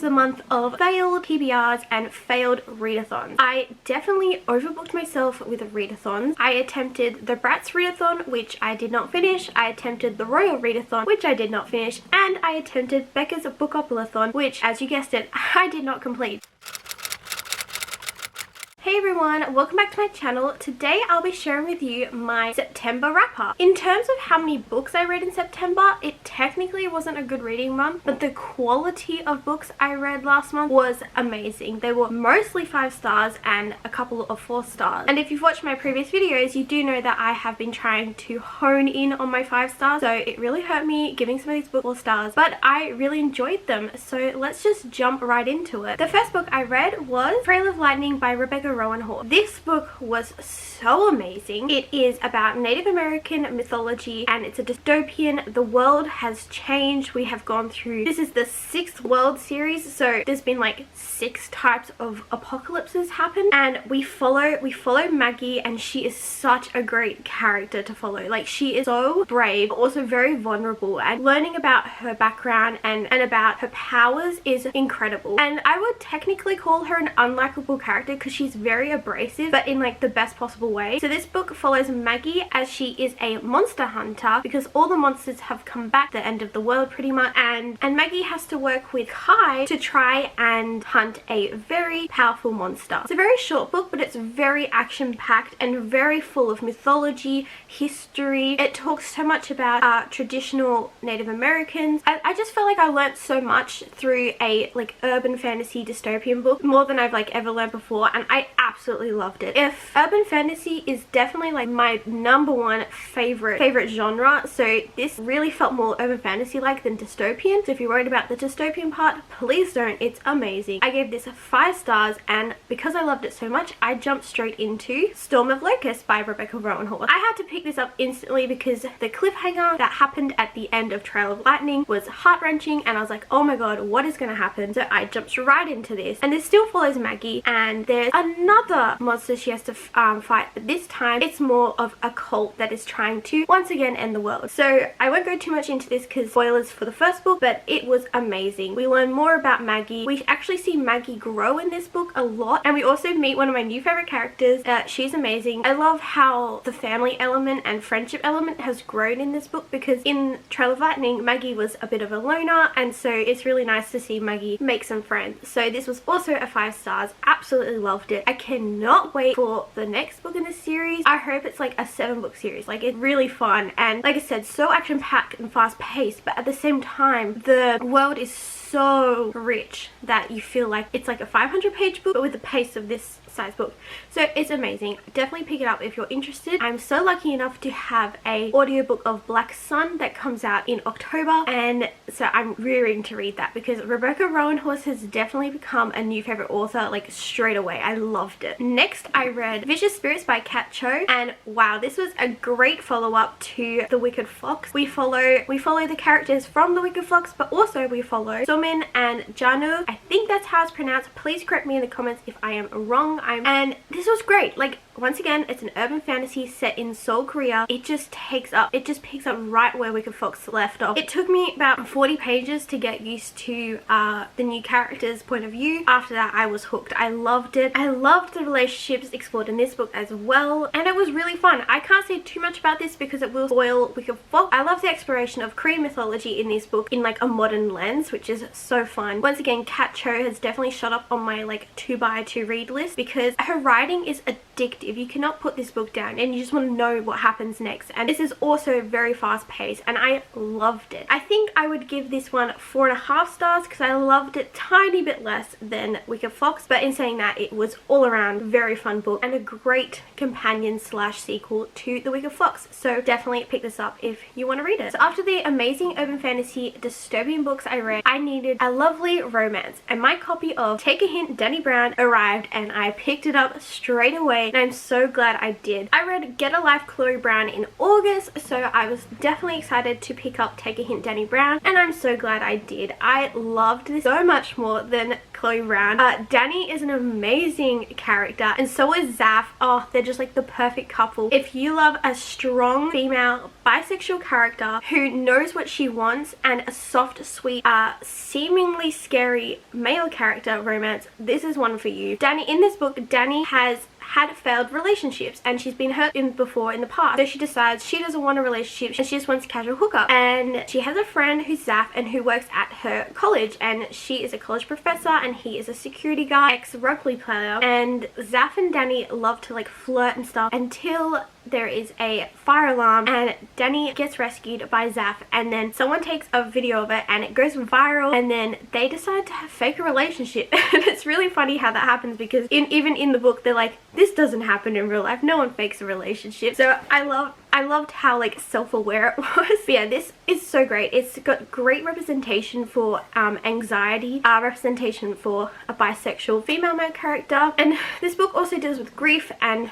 the month of failed PBRs and failed readathons. I definitely overbooked myself with readathons. I attempted the Bratz readathon, which I did not finish. I attempted the Royal readathon, which I did not finish. And I attempted Becca's Bookopoly-thon, which, as you guessed it, I did not complete. Hey everyone, welcome back to my channel. Today I'll be sharing with you my September wrap-up. In terms of how many books I read in September, it technically wasn't a good reading month, but the quality of books I read last month was amazing. They were mostly 5 stars and a couple of 4 stars. And if you've watched my previous videos, you do know that I have been trying to hone in on my 5 stars, so it really hurt me giving some of these books 4 stars, but I really enjoyed them, so let's just jump right into it. The first book I read was Trail of Lightning by Rebecca Rowan Hall. This book was so amazing. It is about Native American mythology and it's a dystopian. The world has changed. We have gone through, this is the 6th world series, so there's been like 6 types of apocalypses happen, and we follow Maggie, and she is such a great character to follow. Like, she is so brave, but also very vulnerable, and learning about her background and about her powers is incredible. And I would technically call her an unlikable character because she's very abrasive, but in like the best possible way. So this book follows Maggie as she is a monster hunter because all the monsters have come back, the end of the world pretty much, and Maggie has to work with Kai to try and hunt a very powerful monster. It's a very short book, but it's very action-packed and very full of mythology, history. It talks so much about traditional Native Americans. I just felt like I learnt so much through a like urban fantasy dystopian book, more than I've like ever learned before, and I absolutely loved it. If urban fantasy is definitely like my #1 favorite genre, so this really felt more urban fantasy like than dystopian. So if you're worried about the dystopian part, please don't. It's amazing. I gave this 5 stars, and because I loved it so much, I jumped straight into Storm of Locusts by Rebecca Rowan Hall. I had to pick this up instantly because the cliffhanger that happened at the end of Trail of Lightning was heart-wrenching, and I was like, oh my god, what is going to happen? So I jumped right into this, and this still follows Maggie, and there's another monster she has to fight, but this time it's more of a cult that is trying to once again end the world. So I won't go too much into this because spoilers for the first book, but it was amazing. We learn more about Maggie. We actually see Maggie grow in this book a lot, and we also meet one of my new favorite characters. She's amazing. I love how the family element and friendship element has grown in this book, because in Trail of Lightning, Maggie was a bit of a loner, and so it's really nice to see Maggie make some friends. So this was also a 5 stars. Absolutely loved it. I cannot wait for the next book in this series. I hope it's like a 7-book series. Like, it's really fun, and like I said, so action-packed and fast-paced, but at the same time, the world is so rich that you feel like it's like a 500-page book, but with the pace of this size book. So it's amazing. Definitely pick it up if you're interested. I'm so lucky enough to have a audiobook of Black Sun that comes out in October, and so I'm rearing to read that because Rebecca Rowan Hall has definitely become a new favorite author like straight away. I loved it. Next I read Vicious Spirits by Kat Cho, and wow, this was a great follow-up to The Wicked Fox. We follow the characters from The Wicked Fox, but also we follow Somin and Janu. I think that's how it's pronounced. Please correct me in the comments if I am wrong. And this was great. Like, once again, it's an urban fantasy set in Seoul, Korea. It just picks up right where Wicked Fox left off. It took me about 40 pages to get used to the new character's point of view. After that, I was hooked. I loved it. I loved the relationships explored in this book as well, and it was really fun. I can't say too much about this because it will spoil Wicked Fox. I love the exploration of Korean mythology in this book in like a modern lens, which is so fun. Once again, Kat Cho has definitely shot up on my like 2x2 read list because her writing is addictive. You cannot put this book down, and you just want to know what happens next. And this is also very fast paced, and I loved it. I think I would give this one 4.5 stars because I loved it tiny bit less than Wicked Fox, but in saying that, it was all around very fun book and a great companion slash sequel to The Wicked Fox. So definitely pick this up if you want to read it. So after the amazing urban fantasy dystopian books I read, I needed a lovely romance, and my copy of Take a Hint, Dani Brown arrived, and I picked it up straight away, and I'm so glad I did. I read Get a Life Chloe Brown in August, so I was definitely excited to pick up Take a Hint Dani Brown, and I'm so glad I did. I loved this so much more than Chloe Brown. Dani is an amazing character, and so is Zaf. Oh, they're just like the perfect couple. If you love a strong female bisexual character who knows what she wants and a soft, sweet, seemingly scary male character romance, this is one for you. In this book, Dani has had failed relationships and she's been hurt before in the past, so she decides she doesn't want a relationship and she just wants a casual hookup. And she has a friend who's Zaf and who works at her college, and she is a college professor and he is a security guard, ex-rugby player, and Zaf and Dani love to like flirt and stuff until there is a fire alarm and Dani gets rescued by Zaf, and then someone takes a video of it and it goes viral, and then they decide to fake a relationship. And it's really funny how that happens, because even in the book they're like, this doesn't happen in real life, no one fakes a relationship. So I loved how like self-aware it was. But yeah, this is so great. It's got great representation for anxiety, representation for a bisexual female male character, and this book also deals with grief and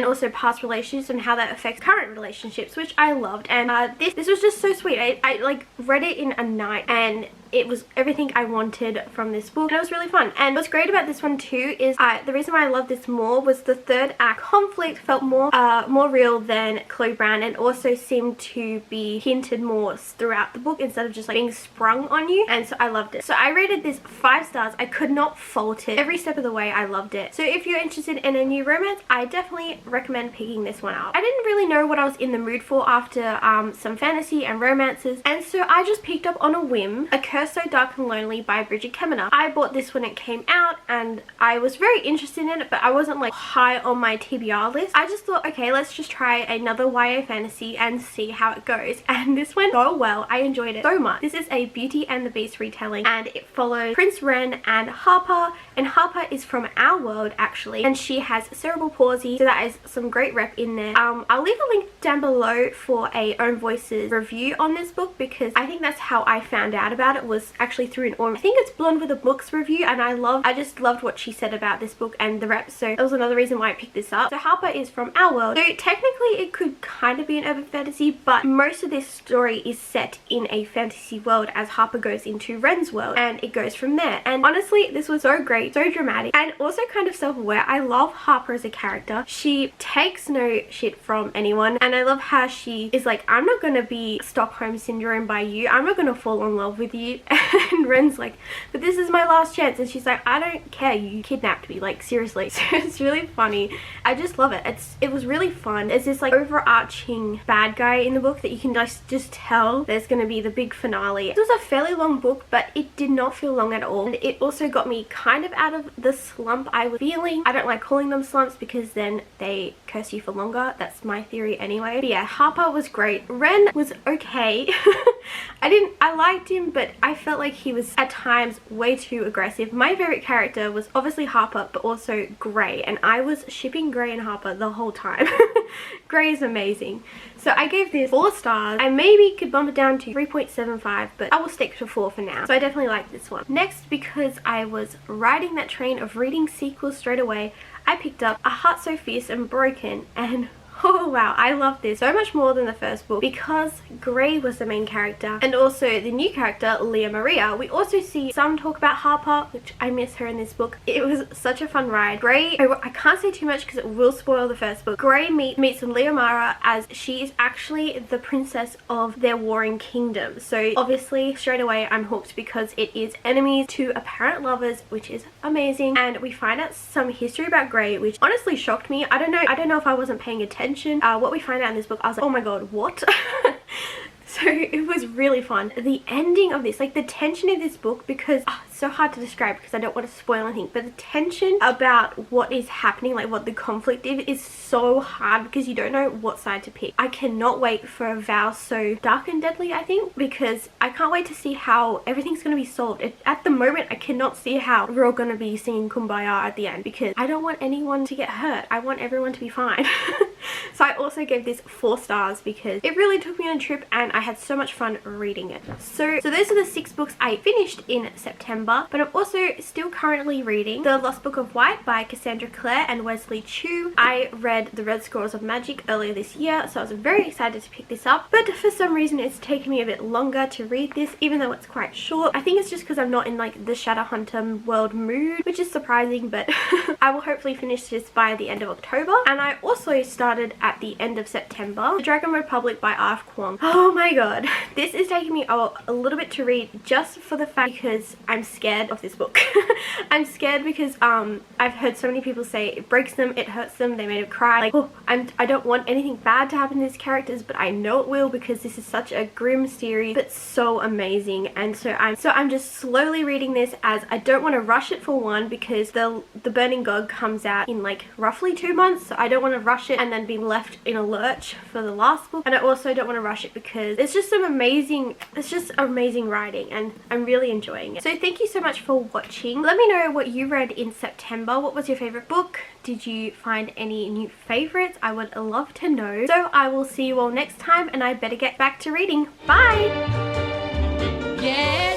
also past relationships and how that affects current relationships, which I loved. And this was just so sweet. I like read it in a night and it was everything I wanted from this book, and it was really fun. And what's great about this one too is the reason why I love this more was the third act conflict felt more real than Chloe Brown, and also seemed to be hinted more throughout the book instead of just like being sprung on you, and so I loved it. So I rated this 5 stars. I could not fault it. Every step of the way I loved it. So if you're interested in a new romance, I definitely recommend picking this one up. I didn't really know what I was in the mood for after some fantasy and romances, and so I just picked up on a whim A Curse So Dark and Lonely by Bridget Kemmerer. I bought this when it came out and I was very interested in it, but I wasn't like high on my TBR list. I just thought, okay, let's just try another YA fantasy and see how it goes, and this went so well. I enjoyed it so much. This is a Beauty and the Beast retelling, and it follows Prince Ren and Harper, and Harper is from our world actually, and she has cerebral palsy, so that is some great rep in there. I'll leave a link down below for a Own Voices review on this book, because I think that's how I found out about it, was actually through an I think it's Blonde with a Books review, and I just loved what she said about this book and the reps, so that was another reason why I picked this up. So Harper is from our world, so technically it could kind of be an urban fantasy, but most of this story is set in a fantasy world as Harper goes into Ren's world, and it goes from there. And honestly, this was so great, so dramatic, and also kind of self-aware. I love Harper as a character. She takes no shit from anyone, and I love how she is like, I'm not gonna be Stockholm Syndrome by you, I'm not gonna fall in love with you. And Ren's like, but this is my last chance, and she's like, I don't care, you kidnapped me, like seriously. So it's really funny. I just love it. It was really fun. There's this like overarching bad guy in the book that you can just tell there's gonna be the big finale. It was a fairly long book, but it did not feel long at all, and it also got me kind of out of the slump I was feeling. I don't like calling them slumps because then they curse you for longer. That's my theory anyway. But yeah, Harper was great. Ren was okay. I liked him, but I felt like he was at times way too aggressive. My favorite character was obviously Harper, but also Grey, and I was shipping Grey and Harper the whole time. Grey is amazing. So I gave this 4 stars. I maybe could bump it down to 3.75, but I will stick to 4 for now. So I definitely like this one. Next, because I was riding that train of reading sequels straight away, I picked up A Heart So Fierce and Broken, and oh wow, I love this so much more than the first book, because Grey was the main character and also the new character Leah Maria. We also see some talk about Harper, which I miss her in this book. It was such a fun ride. Grey, I can't say too much because it will spoil the first book. Grey meets Leah Maria as she is actually the princess of their warring kingdom. So obviously straight away I'm hooked, because it is enemies to apparent lovers, which is amazing. And we find out some history about Grey, which honestly shocked me. I don't know if I wasn't paying attention. What we find out in this book, I was like, oh my god, what? So it was really fun. The ending of this, like the tension in this book, because it's so hard to describe because I don't want to spoil anything, but the tension about what is happening, like what the conflict is so hard because you don't know what side to pick. I cannot wait for a Vow So Dark and Deadly, I think, because I can't wait to see how everything's going to be solved. At the moment, I cannot see how we're all going to be singing Kumbaya at the end, because I don't want anyone to get hurt. I want everyone to be fine. So So I also gave this 4 stars because it really took me on a trip and I had so much fun reading it. So those are the 6 books I finished in September, but I'm also still currently reading The Lost Book of White by Cassandra Clare and Wesley Chu. I read The Red Scrolls of Magic earlier this year, so I was very excited to pick this up, but for some reason it's taken me a bit longer to read this, even though it's quite short. I think it's just because I'm not in like the Shadowhunter world mood, which is surprising, but I will hopefully finish this by the end of October. And I also started at the end of September The Dragon Republic by R.F. Kuang. Oh my god, this is taking me a little bit to read, just for the fact because I'm scared of this book. I'm scared because I've heard so many people say it breaks them, it hurts them, they made them cry. Like, oh, I don't want anything bad to happen to these characters, but I know it will because this is such a grim series, but so amazing. And so I'm just slowly reading this, as I don't want to rush it, for one, because the Burning Gog comes out in like roughly 2 months, so I don't want to rush it and then be left in a lurch for the last book. And I also don't want to rush it because it's just amazing writing and I'm really enjoying it. So thank you so much for watching. Let me know what you read in September. What was your favorite book? Did you find any new favorites? I would love to know. So I will see you all next time, and I better get back to reading. Bye! Yeah.